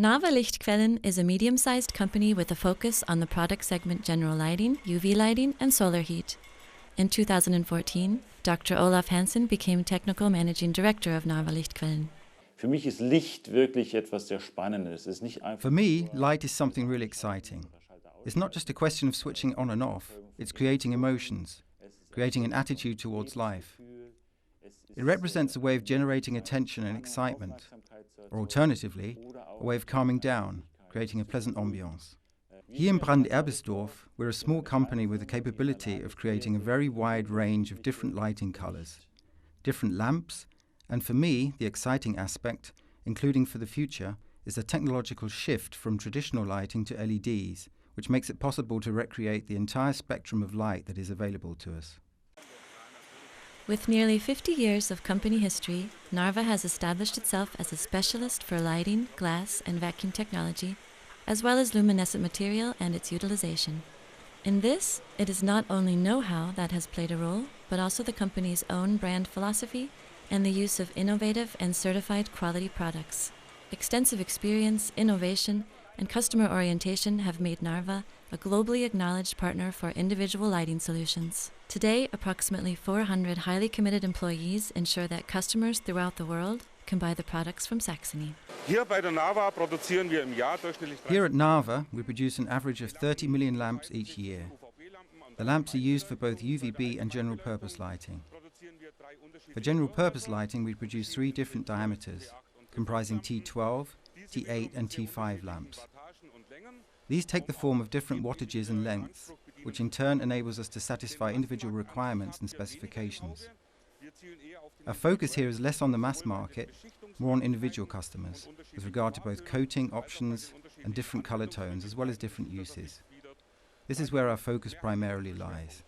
NARVA Lichtquellen is a medium-sized company with a focus on the product segment general lighting, UV lighting, and solar heat. In 2014, Dr. Olaf Hansen became Technical Managing Director of NARVA Lichtquellen. Für mich ist Licht wirklich etwas sehr Spannendes. Es ist nicht einfach. For me, light is something really exciting. It's not just a question of switching on and off, it's creating emotions, creating an attitude towards life. It represents a way of generating attention and excitement, or alternatively, a way of calming down, creating a pleasant ambiance. Here in Brand-Erbisdorf, we're a small company with the capability of creating a very wide range of different lighting colours, different lamps, and for me, the exciting aspect, including for the future, is the technological shift from traditional lighting to LEDs, which makes it possible to recreate the entire spectrum of light that is available to us. With nearly 50 years of company history, NARVA has established itself as a specialist for lighting, glass, and vacuum technology, as well as luminescent material and its utilization. In this, it is not only know-how that has played a role, but also the company's own brand philosophy and the use of innovative and certified quality products. Extensive experience, innovation, and customer orientation have made NARVA a globally acknowledged partner for individual lighting solutions. Today, approximately 400 highly committed employees ensure that customers throughout the world can buy the products from Saxony. Here at NARVA, we produce an average of 30 million lamps each year. The lamps are used for both UVB and general purpose lighting. For general purpose lighting, we produce 3 different diameters, comprising T12, T8 and T5 lamps. These take the form of different wattages and lengths, which in turn enables us to satisfy individual requirements and specifications. Our focus here is less on the mass market, more on individual customers, with regard to both coating options and different color tones, as well as different uses. This is where our focus primarily lies.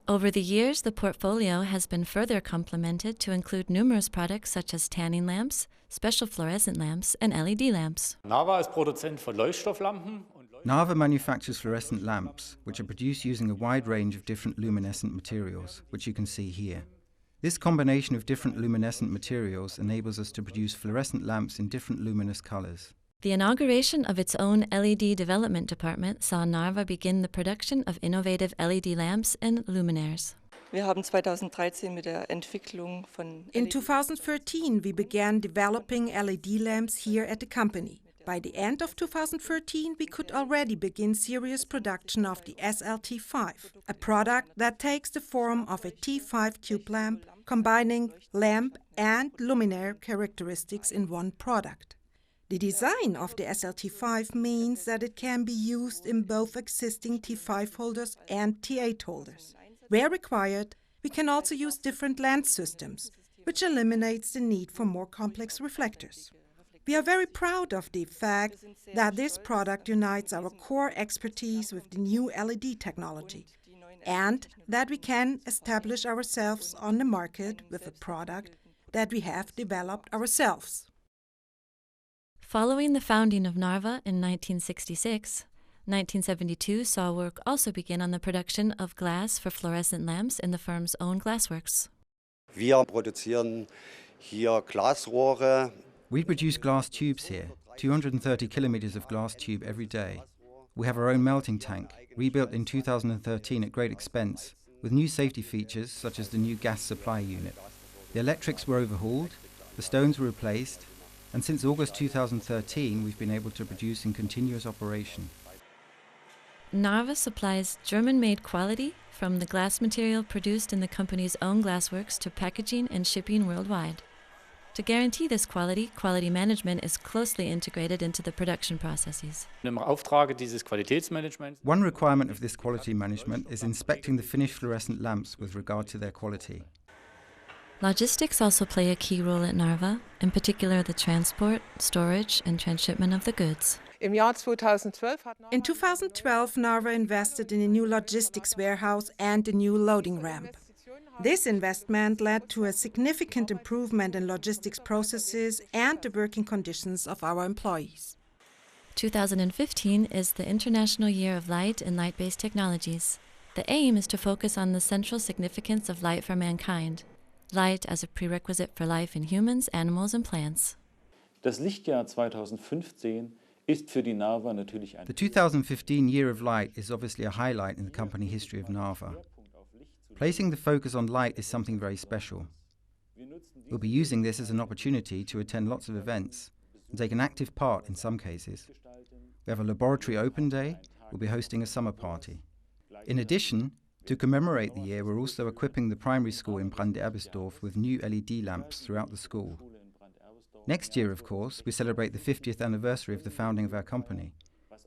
Over the years, the portfolio has been further complemented to include numerous products such as tanning lamps, special fluorescent lamps, and LED lamps. NARVA ist Produzent von Leuchtstofflampen. NARVA manufactures fluorescent lamps, which are produced using a wide range of different luminescent materials, which you can see here. This combination of different luminescent materials enables us to produce fluorescent lamps in different luminous colors. The inauguration of its own LED development department saw NARVA begin the production of innovative LED lamps and luminaires. Wir haben 2013 mit der Entwicklung von In 2013, we began developing LED lamps here at the company. By the end of 2013, we could already begin serious production of the SLT5, a product that takes the form of a T5 tube lamp, combining lamp and luminaire characteristics in one product. The design of the SLT5 means that it can be used in both existing T5 holders and T8 holders. Where required, we can also use different lens systems, which eliminates the need for more complex reflectors. We are very proud of the fact that this product unites our core expertise with the new LED technology, and that we can establish ourselves on the market with a product that we have developed ourselves. Following the founding of NARVA in 1966, 1972 saw work also begin on the production of glass for fluorescent lamps in the firm's own glassworks. Wir produzieren hier Glasrohre. We produce glass tubes here, 230 kilometers of glass tube every day. We have our own melting tank, rebuilt in 2013 at great expense, with new safety features such as the new gas supply unit. The electrics were overhauled, the stones were replaced, and since August 2013 we've been able to produce in continuous operation. NARVA supplies German-made quality from the glass material produced in the company's own glassworks to packaging and shipping worldwide. To guarantee this quality, quality management is closely integrated into the production processes. Im Auftrage dieses Qualitätsmanagements. One requirement of this quality management is inspecting the finished fluorescent lamps with regard to their quality. Logistics also play a key role at NARVA, in particular the transport, storage, and transshipment of the goods. In 2012, NARVA invested in a new logistics warehouse and a new loading ramp. This investment led to a significant improvement in logistics processes and the working conditions of our employees. 2015 is the International Year of Light and Light-Based Technologies. The aim is to focus on the central significance of light for mankind, light as a prerequisite for life in humans, animals, and plants. Das Lichtjahr 2015 ist für die NARVA natürlich ein The 2015 Year of Light is obviously a highlight in the company history of NARVA. Placing the focus on light is something very special. We'll be using this as an opportunity to attend lots of events and take an active part in some cases. We have a laboratory open day, we'll be hosting a summer party. In addition, to commemorate the year, we're also equipping the primary school in Brand-Erbisdorf with new LED lamps throughout the school. Next year, of course, we celebrate the 50th anniversary of the founding of our company,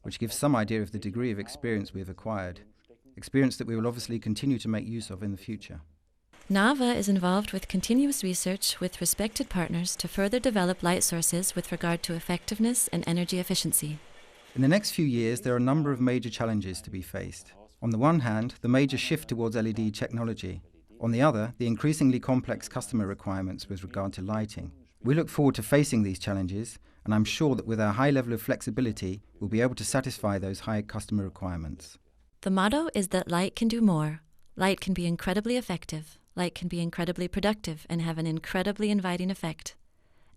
which gives some idea of the degree of experience we have acquired, experience that we will obviously continue to make use of in the future. NARVA is involved with continuous research with respected partners to further develop light sources with regard to effectiveness and energy efficiency. In the next few years, there are a number of major challenges to be faced. On the one hand, the major shift towards LED technology. On the other, the increasingly complex customer requirements with regard to lighting. We look forward to facing these challenges, and I'm sure that with our high level of flexibility, we'll be able to satisfy those high customer requirements. The motto is that light can do more. Light can be incredibly effective. Light can be incredibly productive and have an incredibly inviting effect.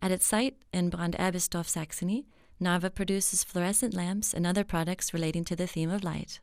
At its site in Brand-Erbisdorf, Saxony, NARVA produces fluorescent lamps and other products relating to the theme of light.